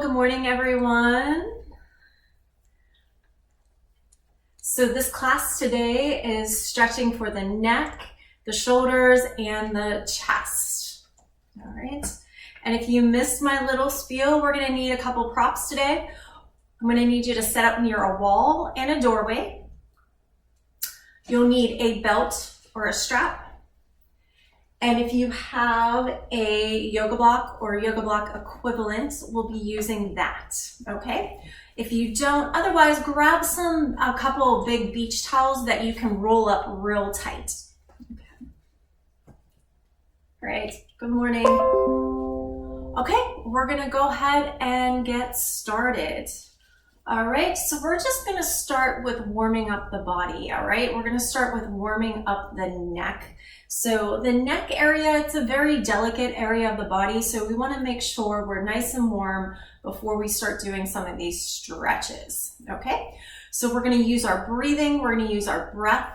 good morning everyone. So this class today is stretching for the neck, the shoulders, and the chest. All right. And if you missed my little spiel, we're gonna need a couple props today. I'm gonna need you to set up near a wall and a doorway. You'll need a belt or a strap. And if you have a yoga block or yoga block equivalent, we'll be using that, okay? If you don't, otherwise grab a couple big beach towels that you can roll up real tight. Okay. All right, good morning. Okay, we're gonna go ahead and get started. All right, so we're just gonna start with warming up the body, all right? We're gonna start with warming up the neck. So the neck area, it's a very delicate area of the body, so we wanna make sure we're nice and warm before we start doing some of these stretches, okay? So we're gonna use our breathing, we're gonna use our breath.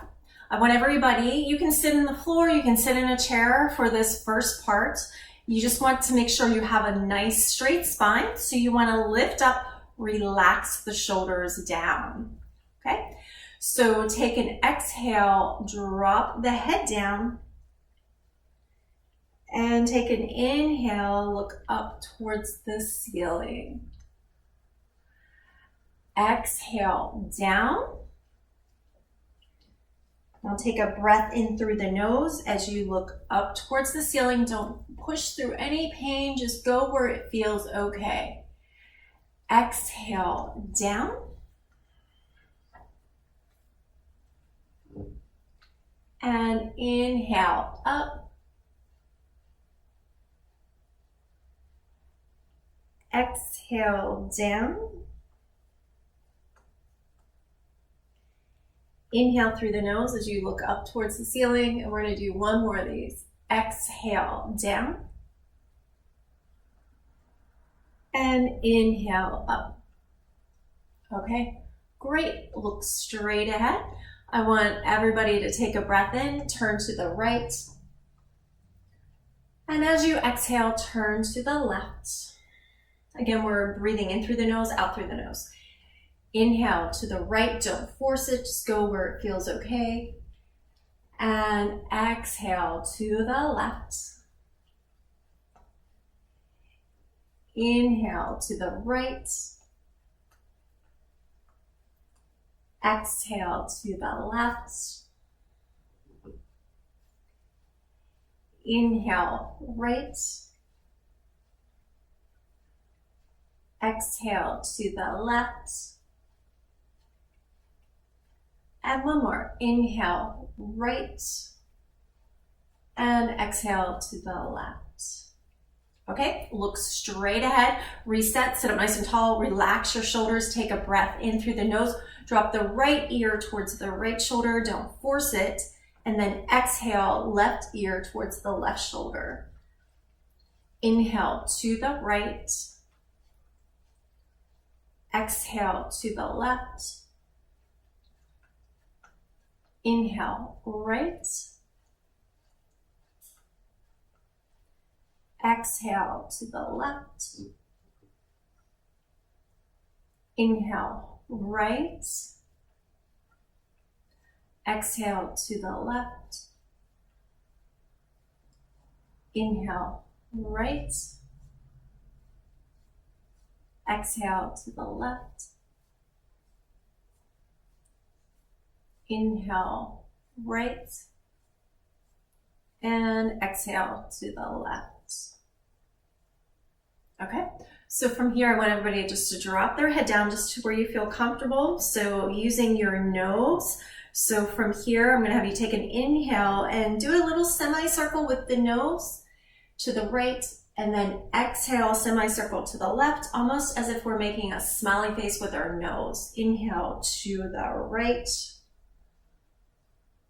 I want everybody, you can sit on the floor, you can sit in a chair for this first part. You just want to make sure you have a nice straight spine, so you wanna lift up, relax the shoulders down, okay? So take an exhale, drop the head down, and take an inhale, look up towards the ceiling. Exhale, down. Now take a breath in through the nose as you look up towards the ceiling. Don't push through any pain, just go where it feels okay. Exhale, down. And inhale, up. Exhale, down. Inhale through the nose as you look up towards the ceiling, and we're going to do one more of these. Exhale, down. And inhale, up. Okay, great. Look straight ahead. I want everybody to take a breath in, turn to the right. And as you exhale, turn to the left. Again, we're breathing in through the nose, out through the nose. Inhale to the right, don't force it, just go where it feels okay. And exhale to the left. Inhale to the right. Exhale to the left. Inhale, right. Exhale to the left. And one more. Inhale, right. And exhale to the left. Okay, look straight ahead, reset, sit up nice and tall, relax your shoulders, take a breath in through the nose, drop the right ear towards the right shoulder, don't force it, and then exhale, left ear towards the left shoulder. Inhale to the right, exhale to the left, inhale, right, exhale to the left, inhale, right, exhale to the left, inhale, right, exhale to the left, inhale, right, and exhale to the left. Okay, so from here I want everybody just to drop their head down just to where you feel comfortable. So using your nose. So from here I'm going to have you take an inhale and do a little semicircle with the nose to the right, and then exhale, semicircle to the left, almost as if we're making a smiley face with our nose. Inhale to the right,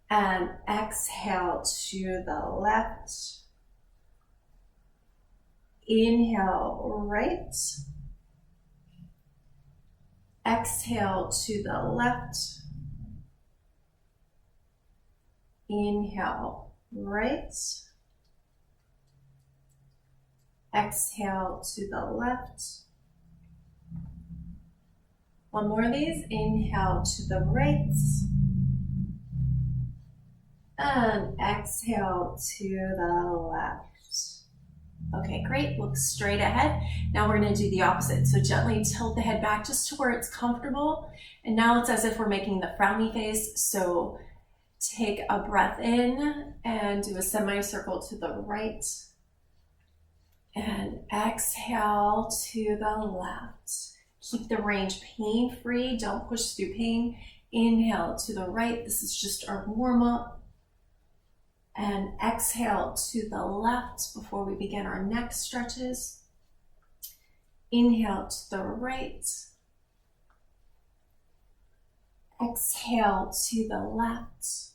and exhale to the left. Inhale, right. Exhale to the left. Inhale, right. Exhale to the left. One more of these. Inhale to the right. And exhale to the left. Okay, great. Look straight ahead. Now we're going to do the opposite. So gently tilt the head back just to where it's comfortable. And now it's as if we're making the frowny face. So take a breath in and do a semicircle to the right. And exhale to the left. Keep the range pain-free. Don't push through pain. Inhale to the right. This is just our warm-up. And exhale to the left before we begin our neck stretches. Inhale to the right. Exhale to the left.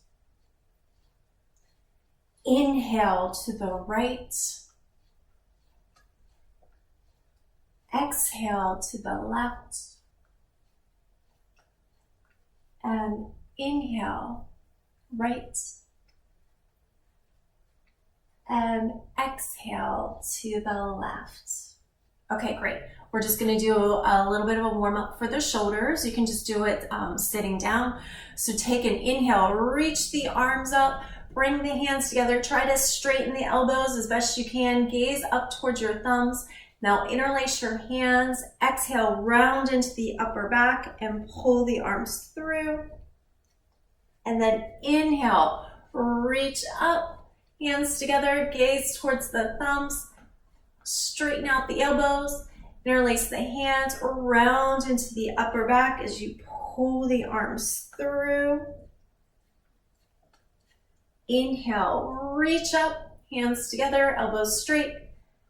Inhale to the right. Exhale to the left. And inhale, right. And exhale to the left. Okay, great. We're just going to do a little bit of a warm up for the shoulders. You can just do it sitting down. So take an inhale, reach the arms up, bring the hands together, try to straighten the elbows as best you can, gaze up towards your thumbs. Now interlace your hands, exhale, round into the upper back and pull the arms through. And then inhale, reach up. Hands together, gaze towards the thumbs, straighten out the elbows, interlace the hands, round into the upper back as you pull the arms through. Inhale, reach up, hands together, elbows straight.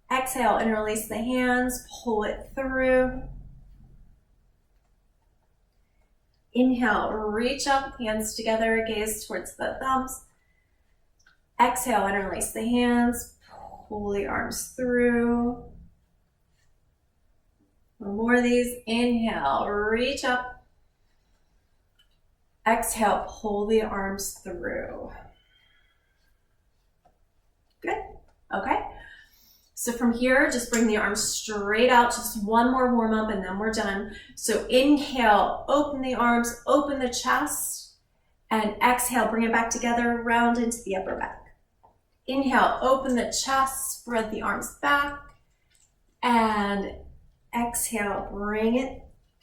Exhale, interlace the hands, pull it through. Inhale, reach up, hands together, gaze towards the thumbs. Exhale, interlace the hands, pull the arms through. One more of these. Inhale, reach up. Exhale, pull the arms through. Good. Okay. So from here, just bring the arms straight out. Just one more warm up and then we're done. So inhale, open the arms, open the chest. And exhale, bring it back together, round into the upper back. Inhale, open the chest, spread the arms back, and exhale, bring it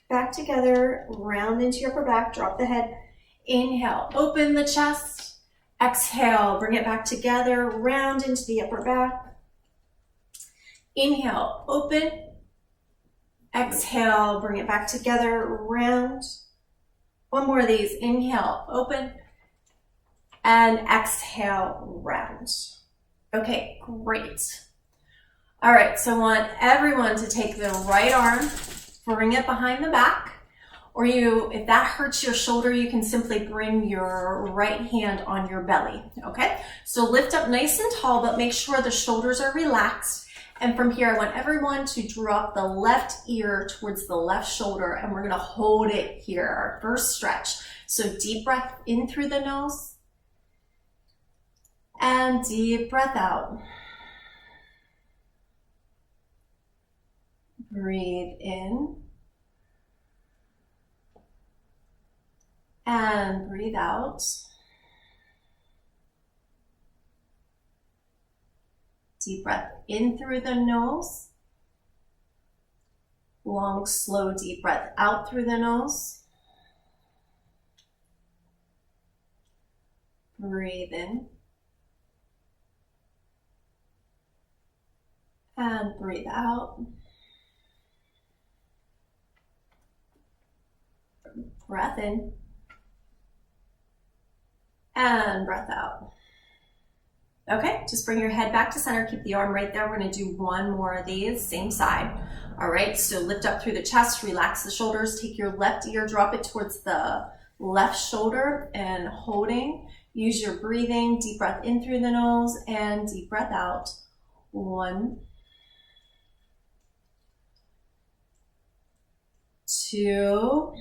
back together, round into your upper back, drop the head. Inhale, open the chest, exhale, bring it back together, round into the upper back. Inhale, open, exhale, bring it back together, round. One more of these, inhale, open, and exhale, round. Okay, great. All right, so I want everyone to take the right arm, bring it behind the back, or if that hurts your shoulder, you can simply bring your right hand on your belly, okay? So lift up nice and tall, but make sure the shoulders are relaxed. And from here, I want everyone to drop the left ear towards the left shoulder, and we're gonna hold it here, our first stretch. So deep breath in through the nose, and deep breath out. Breathe in. And breathe out. Deep breath in through the nose. Long, slow, deep breath out through the nose. Breathe in. And breathe out. Breath in. And breath out. Okay, just bring your head back to center. Keep the arm right there. We're going to do one more of these, same side. All right, so lift up through the chest, relax the shoulders. Take your left ear, drop it towards the left shoulder and holding. Use your breathing. Deep breath in through the nose and deep breath out. 1, 2,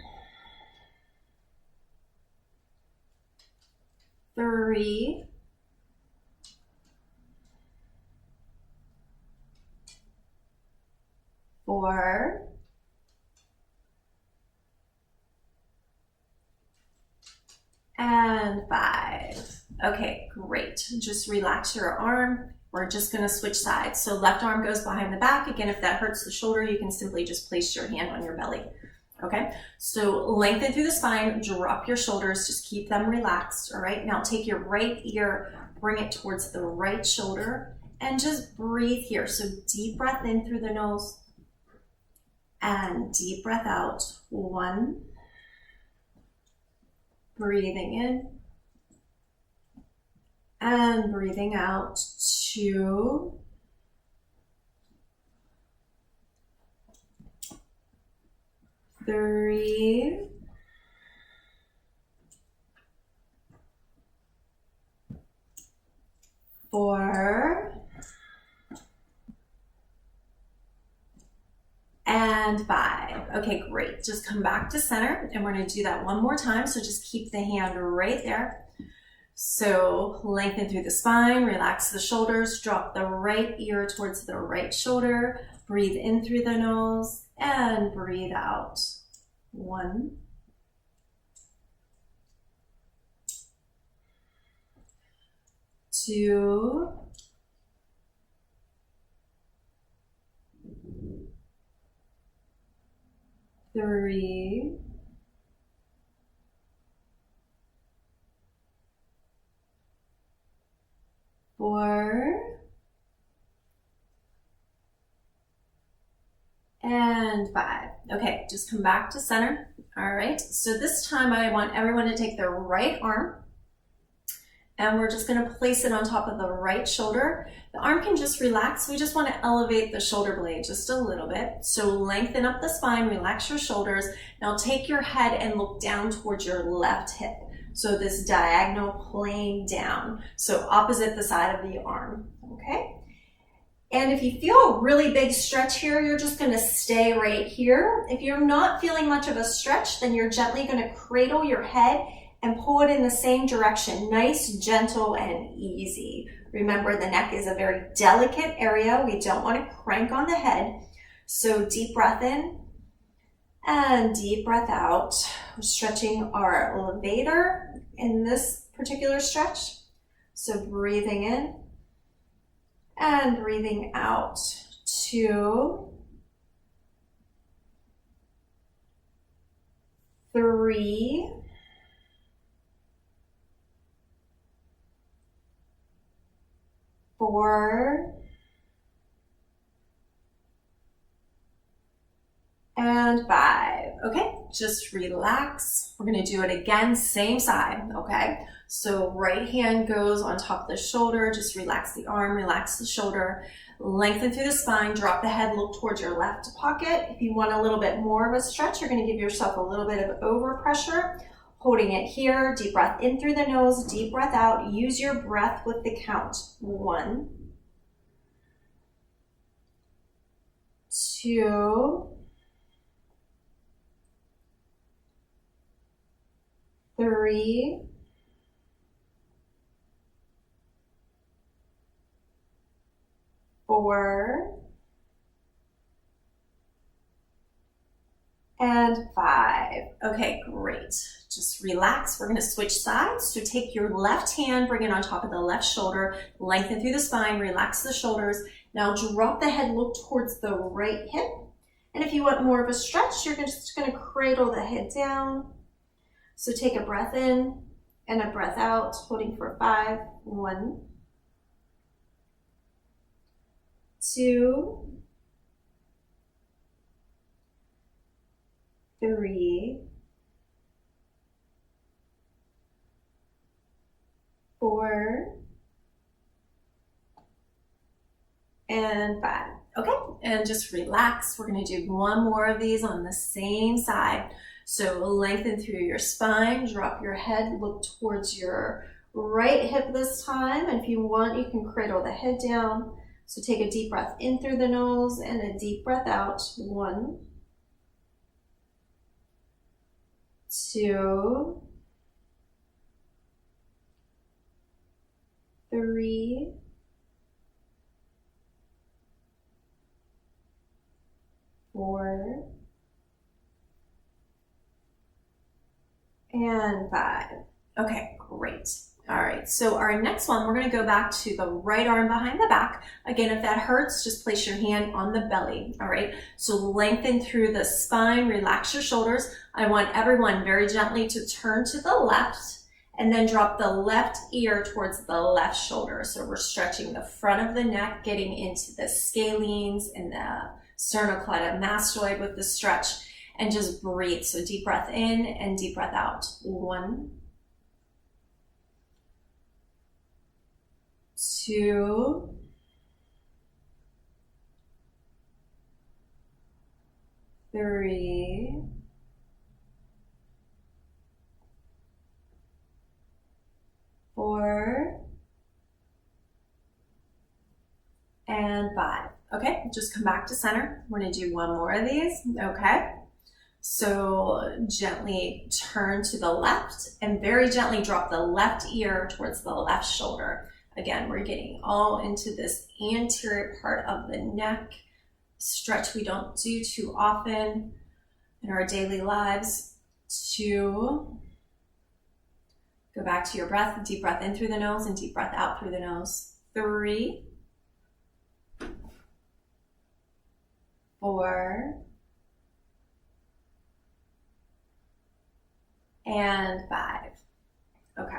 3, 4, and 5. Okay, great. Just relax your arm. We're just gonna switch sides. So left arm goes behind the back. Again, if that hurts the shoulder, you can simply just place your hand on your belly. Okay, so lengthen through the spine, drop your shoulders, just keep them relaxed, all right? Now take your right ear, bring it towards the right shoulder, and just breathe here. So deep breath in through the nose, and deep breath out. 1, breathing in, and breathing out. 2, 3, 4, and 5. Okay, great. Just come back to center, and we're going to do that one more time. So just keep the hand right there. So lengthen through the spine, relax the shoulders, drop the right ear towards the right shoulder, breathe in through the nose, and breathe out. 1, 2, 3, 4, and 5. Okay, just come back to center. All right, so this time I want everyone to take their right arm, and we're just gonna place it on top of the right shoulder. The arm can just relax. We just wanna elevate the shoulder blade just a little bit. So lengthen up the spine, relax your shoulders. Now take your head and look down towards your left hip. So this diagonal plane down. So opposite the side of the arm, okay? And if you feel a really big stretch here, you're just gonna stay right here. If you're not feeling much of a stretch, then you're gently gonna cradle your head and pull it in the same direction. Nice, gentle, and easy. Remember, the neck is a very delicate area. We don't want to crank on the head. So deep breath in and deep breath out. We're stretching our levator in this particular stretch. So breathing in and breathing out. 2, 3, 4, and 5. Okay, just relax. We're gonna do it again, same side, okay? So right hand goes on top of the shoulder, just relax the arm, relax the shoulder, lengthen through the spine, drop the head, look towards your left pocket. If you want a little bit more of a stretch, you're gonna give yourself a little bit of overpressure, holding it here, deep breath in through the nose, deep breath out. Use your breath with the count. 1, 2, 3, 4, and 5. Okay, great. Just relax. We're going to switch sides. So take your left hand, bring it on top of the left shoulder, lengthen through the spine, relax the shoulders. Now drop the head, look towards the right hip. And if you want more of a stretch, you're just going to cradle the head down. So take a breath in and a breath out, holding for 5. 1, 2, 3, 4, and 5. Okay, and just relax. We're going to do one more of these on the same side. So lengthen through your spine, drop your head, look towards your right hip this time. And if you want, you can cradle the head down. So take a deep breath in through the nose and a deep breath out. 1, 2, 3, 4, and 5. Okay, great. All right, so our next one, we're gonna go back to the right arm behind the back. Again, if that hurts, just place your hand on the belly, all right? So lengthen through the spine, relax your shoulders. I want everyone very gently to turn to the left and then drop the left ear towards the left shoulder. So we're stretching the front of the neck, getting into the scalenes and the sternocleidomastoid with the stretch, and just breathe. So deep breath in and deep breath out. 1, 2, 3, 4, and 5. Okay, just come back to center. We're gonna do one more of these, okay? So gently turn to the left and very gently drop the left ear towards the left shoulder. Again, we're getting all into this anterior part of the neck, stretch we don't do too often in our daily lives. 2, go back to your breath, deep breath in through the nose and deep breath out through the nose. 3, 4, and 5. Okay,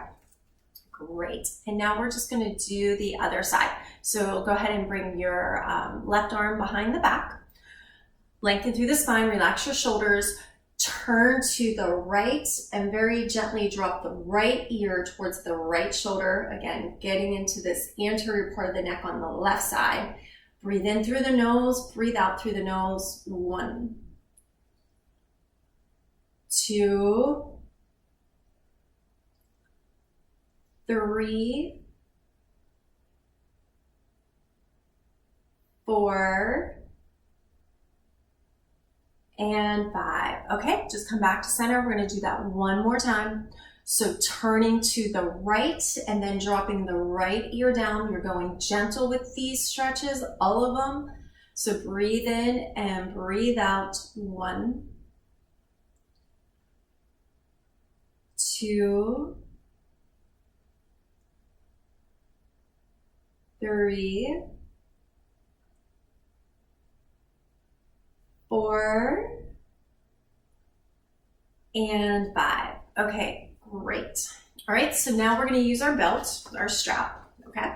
great. And now we're just gonna do the other side. So go ahead and bring your left arm behind the back, lengthen through the spine, relax your shoulders, turn to the right and very gently drop the right ear towards the right shoulder. Again, getting into this anterior part of the neck on the left side. Breathe in through the nose, breathe out through the nose. 1, 2, 3, 4, and 5. Okay, just come back to center. We're gonna do that one more time. So turning to the right and then dropping the right ear down. You're going gentle with these stretches, all of them. So breathe in and breathe out. 1, 2, 3, 4, and 5. Okay, great. All right, so now we're gonna use our belt, our strap, okay?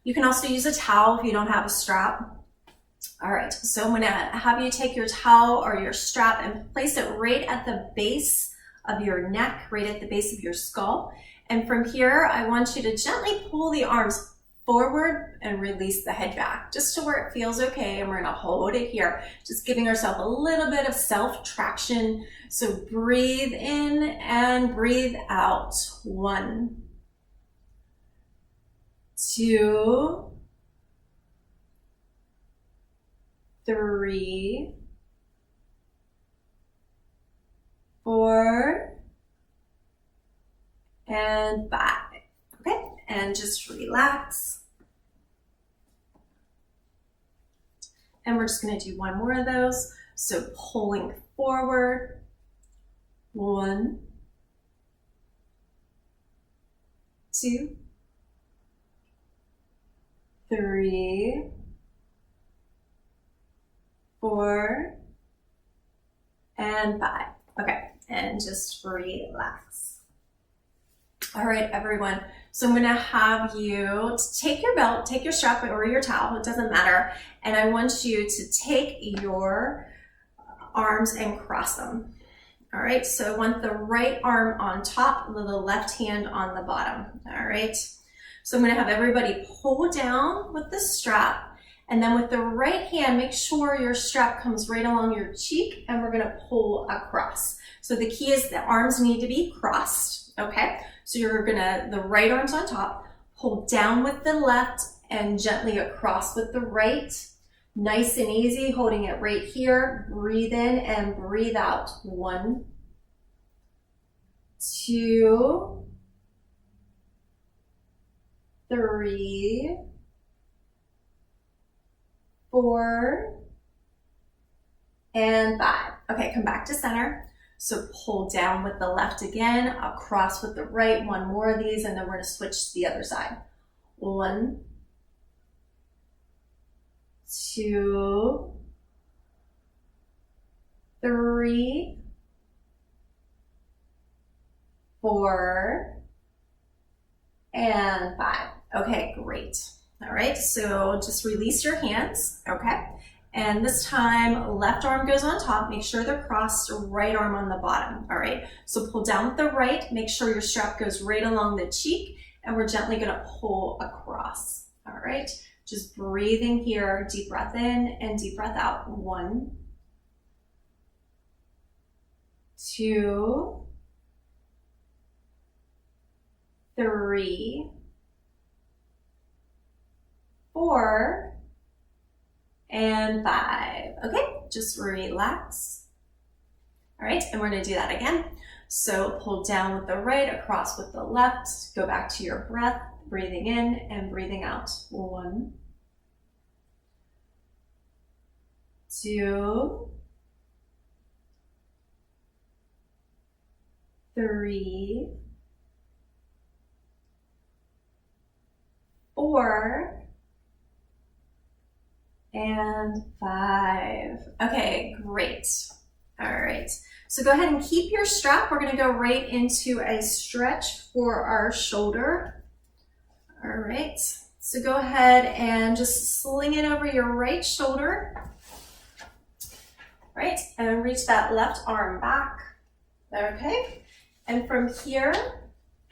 You can also use a towel if you don't have a strap. All right, so I'm gonna have you take your towel or your strap and place it right at the base of your neck, right at the base of your skull. And from here, I want you to gently pull the arms forward and release the head back, just to where it feels okay. And we're gonna hold it here, just giving ourselves a little bit of self-traction. So breathe in and breathe out. 1, 2, 3, 4, and 5. Okay, and just relax. And we're just gonna do one more of those. So pulling forward. 1, 2, 3, 4, and 5. Okay, and just relax. All right, everyone. So I'm gonna have you take your belt, take your strap or your towel, it doesn't matter. And I want you to take your arms and cross them. All right, so I want the right arm on top, the left hand on the bottom. All right, so I'm gonna have everybody pull down with the strap, and then with the right hand, make sure your strap comes right along your cheek, and we're gonna pull across. So the key is the arms need to be crossed, okay? So you're gonna, the right arm's on top, pull down with the left and gently across with the right. Nice and easy, holding it right here. Breathe in and breathe out. 1, 2, 3, 4, and 5. Okay, come back to center. So pull down with the left again, across with the right, one more of these, and then we're gonna switch to the other side. 1, 2, 3, 4, and 5. Okay, great. All right, so just release your hands, okay? And this time, left arm goes on top, make sure they're crossed, right arm on the bottom, all right? So pull down with the right, make sure your strap goes right along the cheek, and we're gently gonna pull across, all right? Just breathing here, deep breath in and deep breath out. 1, 2, 3, 4, and 5. Okay, just relax. All right, and we're gonna do that again. So pull down with the right, across with the left, go back to your breath, breathing in and breathing out. 1, 2, 3, 4, and 5. Okay, great. All right, so go ahead and keep your strap. We're gonna go right into a stretch for our shoulder. All right, so go ahead and just sling it over your right shoulder. Right, and reach that left arm back. Okay, and from here,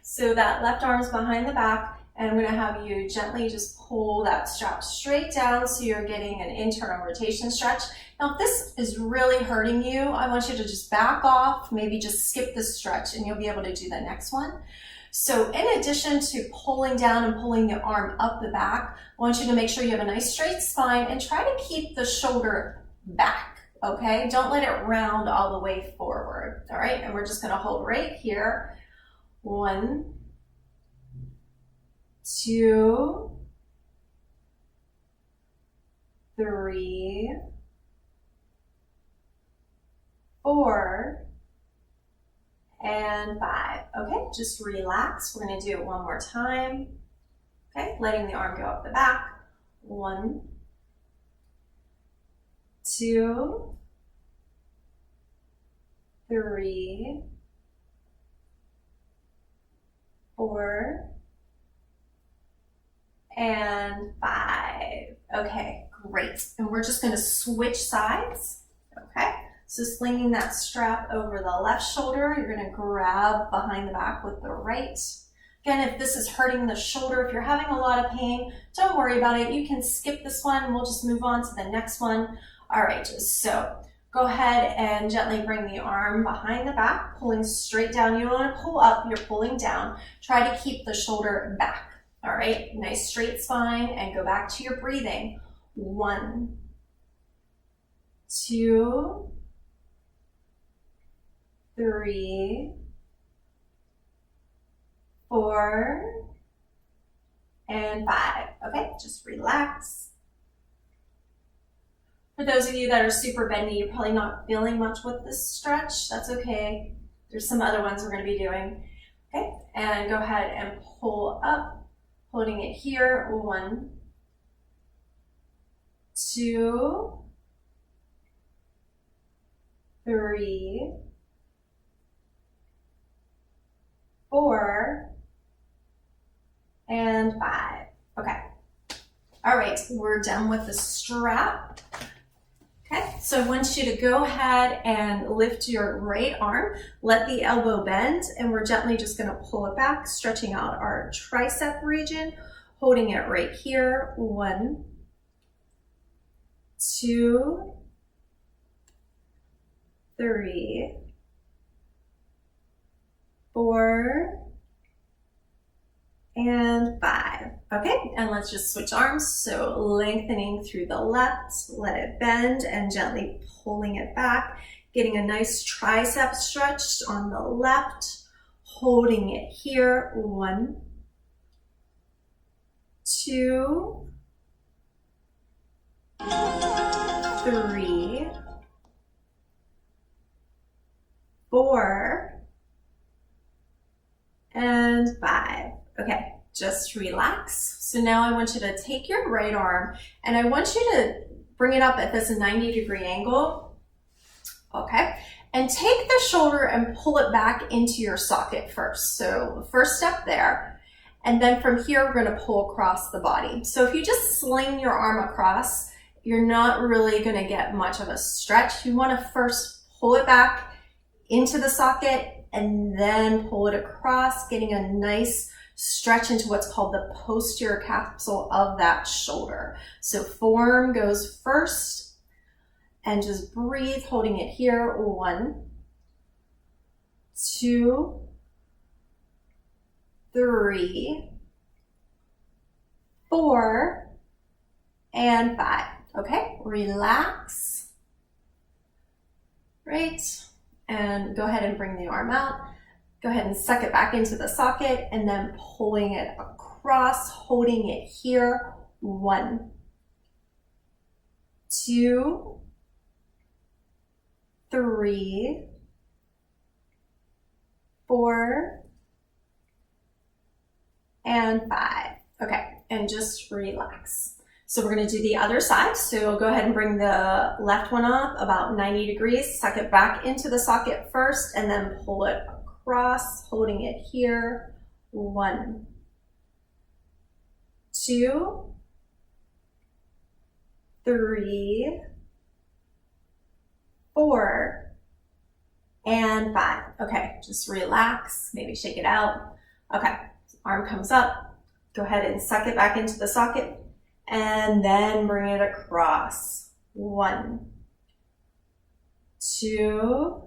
so that left arm's behind the back, and I'm gonna have you gently just pull that strap straight down so you're getting an internal rotation stretch. Now, if this is really hurting you, I want you to just back off, maybe just skip this stretch and you'll be able to do the next one. So in addition to pulling down and pulling the arm up the back, I want you to make sure you have a nice straight spine and try to keep the shoulder back, okay? Don't let it round all the way forward, all right? And we're just gonna hold right here. 1, 2, 3, 4, and 5. Okay, just relax. We're gonna do it one more time. Okay, letting the arm go up the back. 1, 2, 3, 4, and 5. Okay, great. And we're just gonna switch sides, okay? So slinging that strap over the left shoulder, you're gonna grab behind the back with the right. Again, if this is hurting the shoulder, if you're having a lot of pain, don't worry about it. You can skip this one and we'll just move on to the next one. All right, so go ahead and gently bring the arm behind the back, pulling straight down. You don't wanna pull up, you're pulling down. Try to keep the shoulder back. All right, nice straight spine and go back to your breathing. 1, 2, 3, 4, and 5. Okay, just relax. For those of you that are super bendy, you're probably not feeling much with this stretch. That's okay. There's some other ones we're gonna be doing. Okay, and go ahead and pull up. Holding it here. 1, 2, 3, 4, and 5. Okay. All right, we're done with the strap. Okay, so I want you to go ahead and lift your right arm, let the elbow bend, and we're gently just gonna pull it back, stretching out our tricep region, holding it right here. 1, 2, 3, 4, and 5. Okay, and let's just switch arms. So lengthening through the left, let it bend and gently pulling it back, getting a nice tricep stretch on the left, holding it here. 1, 2, 3, 4, and 5. Okay, just relax. So now I want you to take your right arm and I want you to bring it up at this 90-degree angle. Okay, and take the shoulder and pull it back into your socket first. So the first step there. And then from here, we're going to pull across the body. So if you just sling your arm across, you're not really going to get much of a stretch. You want to first pull it back into the socket and then pull it across, getting a nice stretch into what's called the posterior capsule of that shoulder. So forearm goes first and just breathe, holding it here. 1, 2, 3, 4, and 5. Okay, relax. Right, and go ahead and bring the arm out. Go ahead and suck it back into the socket and then pulling it across, holding it here. 1, 2, 3, 4, and 5. Okay, and just relax. So we're going to do the other side. So go ahead and bring the left one up about 90 degrees. Suck it back into the socket first and then pull it across, holding it here. 1, 2, 3, 4, and 5. Okay, just relax, maybe shake it out. Okay, arm comes up. Go ahead and suck it back into the socket and then bring it across. 1, 2,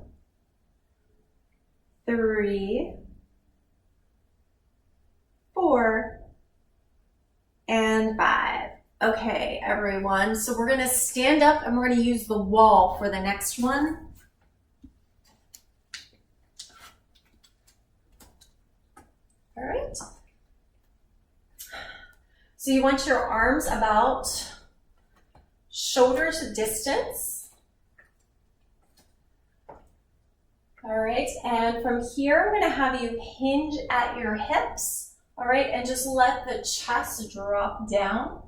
3, 4, and 5. Okay, everyone. So we're going to stand up and we're going to use the wall for the next one. All right. So you want your arms about shoulder distance. All right, and from here, I'm gonna have you hinge at your hips, all right, and just let the chest drop down.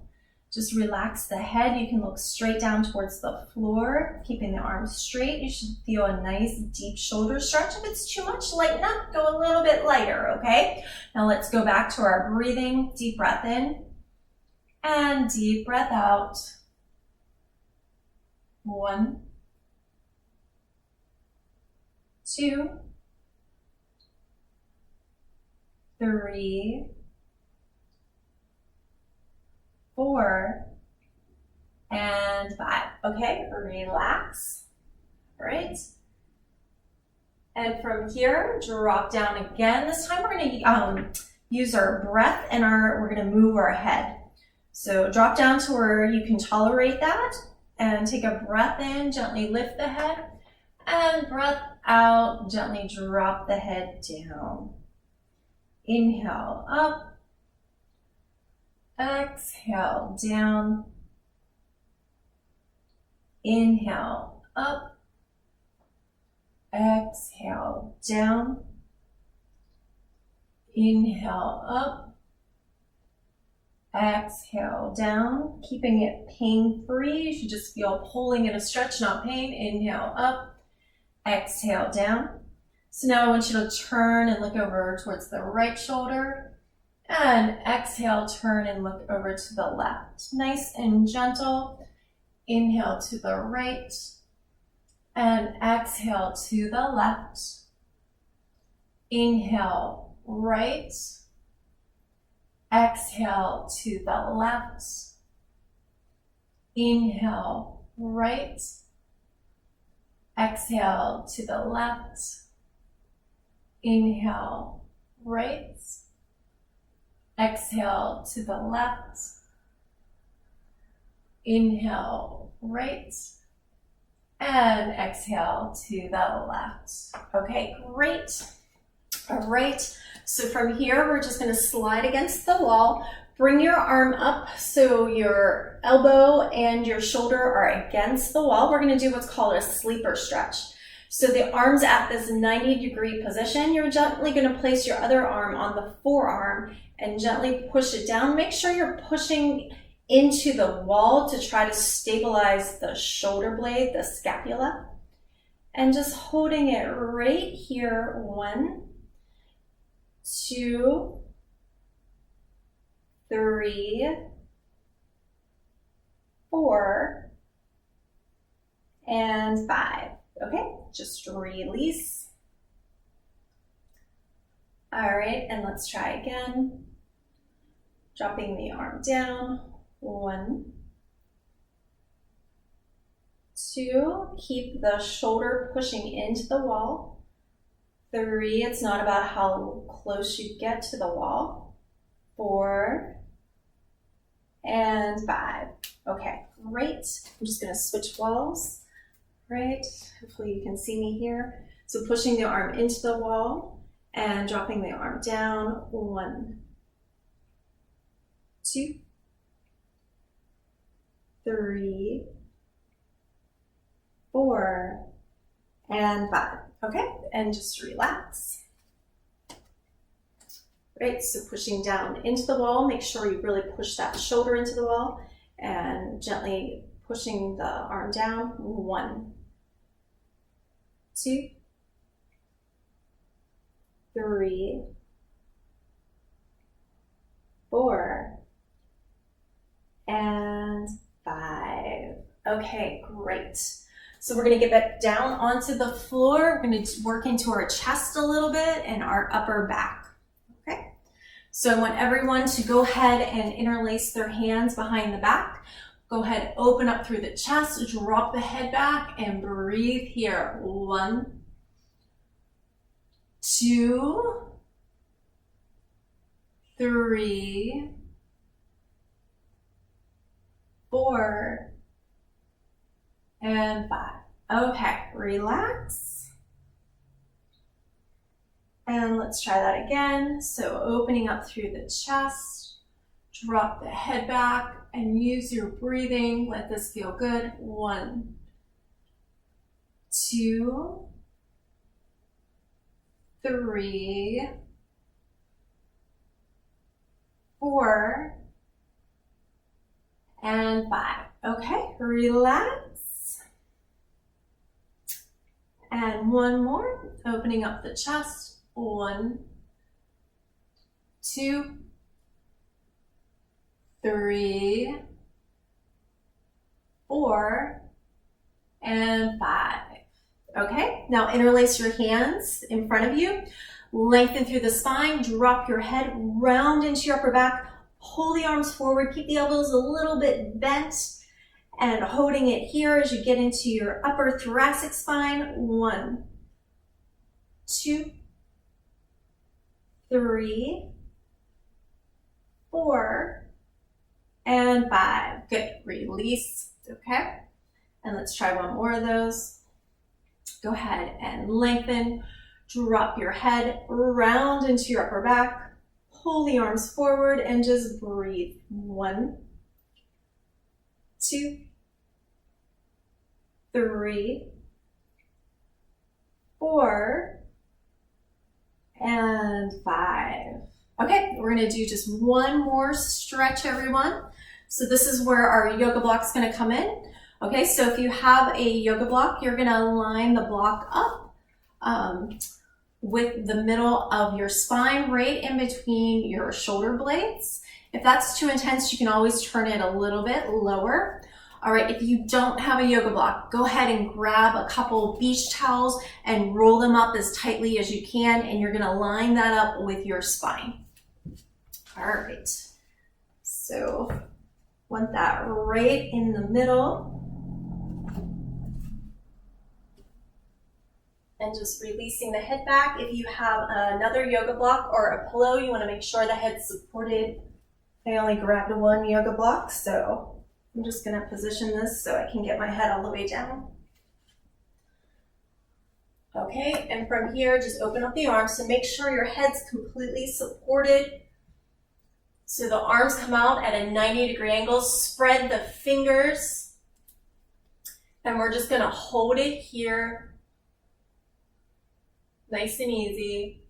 Just relax the head. You can look straight down towards the floor, keeping the arms straight. You should feel a nice deep shoulder stretch. If it's too much, lighten up, go a little bit lighter, okay? Now let's go back to our breathing. Deep breath in and deep breath out. 1, 2, 3, 4, and 5. Okay, relax. All right. And from here, drop down again. This time we're going to use our breath and we're going to move our head. So drop down to where you can tolerate that and take a breath in, gently lift the head, and breath out, gently drop the head down. Inhale up, exhale down, inhale up, exhale down, inhale up, exhale down, keeping it pain-free. You should just feel pulling in a stretch, not pain. Inhale up, exhale down. So now I want you to turn and look over towards the right shoulder, and exhale, turn and look over to the left. Nice and gentle. Inhale to the right, and exhale to the left. Inhale, right. Exhale to the left. Inhale, right. Exhale to the left. Inhale, right. Exhale to the left. Inhale, right. And exhale to the left. Okay, great. All right. So from here, we're just going to slide against the wall. Bring your arm up so your elbow and your shoulder are against the wall. We're going to do what's called a sleeper stretch. So the arm's at this 90-degree position. You're gently going to place your other arm on the forearm and gently push it down. Make sure you're pushing into the wall to try to stabilize the shoulder blade, the scapula. And just holding it right here. 1, 2, 3, 4, and 5. Okay, just release. All right, and let's try again. Dropping the arm down. 1, 2, keep the shoulder pushing into the wall. 3, it's not about how close you get to the wall. 4, and 5. Okay, great. I'm just gonna switch walls. Right, hopefully you can see me here. So pushing the arm into the wall and dropping the arm down. 1, 2, 3, 4, and 5. Okay, and just relax. Right, so pushing down into the wall, make sure you really push that shoulder into the wall and gently pushing the arm down. 1, 2, 3, 4, and 5. Okay, great. So we're going to get back down onto the floor. We're going to work into our chest a little bit and our upper back. Okay. So I want everyone to go ahead and interlace their hands behind the back. Go ahead, open up through the chest, drop the head back, and breathe here. 1, 2, 3, 4, and 5. Okay, relax. And let's try that again. So opening up through the chest, drop the head back, and use your breathing. Let this feel good. 1, 2, 3, 4, and 5. Okay, relax. And one more, opening up the chest. 1, 2, 3, 4, and 5. Okay, now interlace your hands in front of you. Lengthen through the spine, drop your head, round into your upper back, pull the arms forward, keep the elbows a little bit bent, and holding it here as you get into your upper thoracic spine. 1, 2, 3, 4, and 5. Good, release, okay? And let's try one more of those. Go ahead and lengthen, drop your head, round into your upper back, pull the arms forward, and just breathe. 1, 2, 3, 4, and 5. Okay, we're gonna do just one more stretch, everyone. So this is where our yoga block's gonna come in. Okay, so if you have a yoga block, you're gonna line the block up with the middle of your spine, right in between your shoulder blades. If that's too intense, you can always turn it a little bit lower. All right, if you don't have a yoga block, go ahead and grab a couple beach towels and roll them up as tightly as you can, and you're gonna line that up with your spine. All right, so want that right in the middle. And just releasing the head back. If you have another yoga block or a pillow, you wanna make sure the head's supported. I only grabbed one yoga block, so I'm just gonna position this so I can get my head all the way down. Okay, and from here, just open up the arms. So make sure your head's completely supported. So the arms come out at a 90-degree angle. Spread the fingers. And we're just gonna hold it here Nice and easy.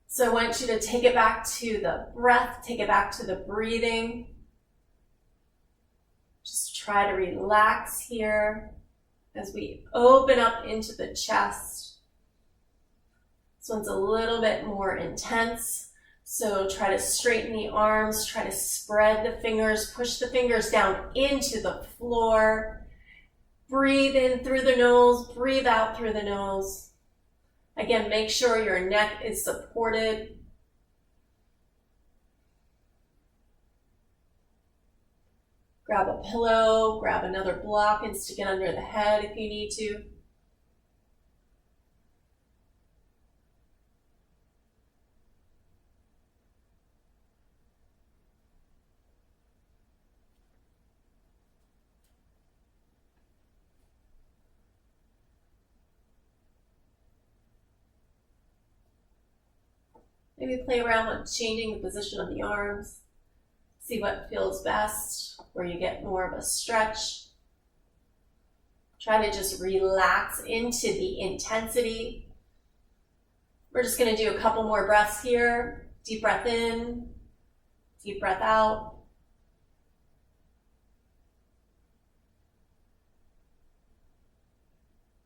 So I want you to take it back to the breath, take it back to the breathing. Just try to relax here as we open up into the chest. This one's a little bit more intense. So try to straighten the arms, try to spread the fingers, push the fingers down into the floor. Breathe in through the nose, breathe out through the nose. Again, make sure your neck is supported. Grab a pillow, grab another block and stick it under the head if you need to. Maybe play around with changing the position of the arms. See what feels best, where you get more of a stretch. Try to just relax into the intensity. We're just going to do a couple more breaths here. Deep breath in, deep breath out.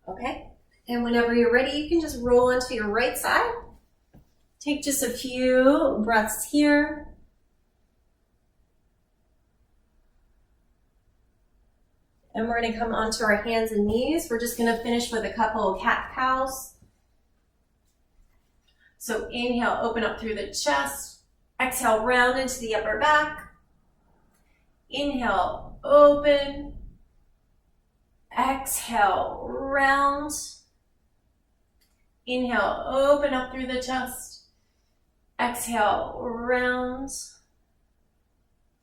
Okay, and whenever you're ready, you can just roll onto your right side. Take just a few breaths here. And we're going to come onto our hands and knees. We're just going to finish with a couple of cat-cows. So inhale, open up through the chest. Exhale, round into the upper back. Inhale, open. Exhale, round. Inhale, open up through the chest. Exhale, round.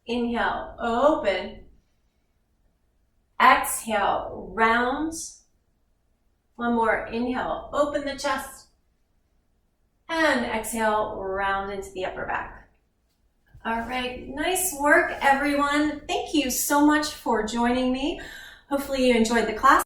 Inhale, open. Exhale, round. One more. Inhale, open the chest. And exhale, round into the upper back. All right, nice work, everyone. Thank you so much for joining me. Hopefully you enjoyed the class.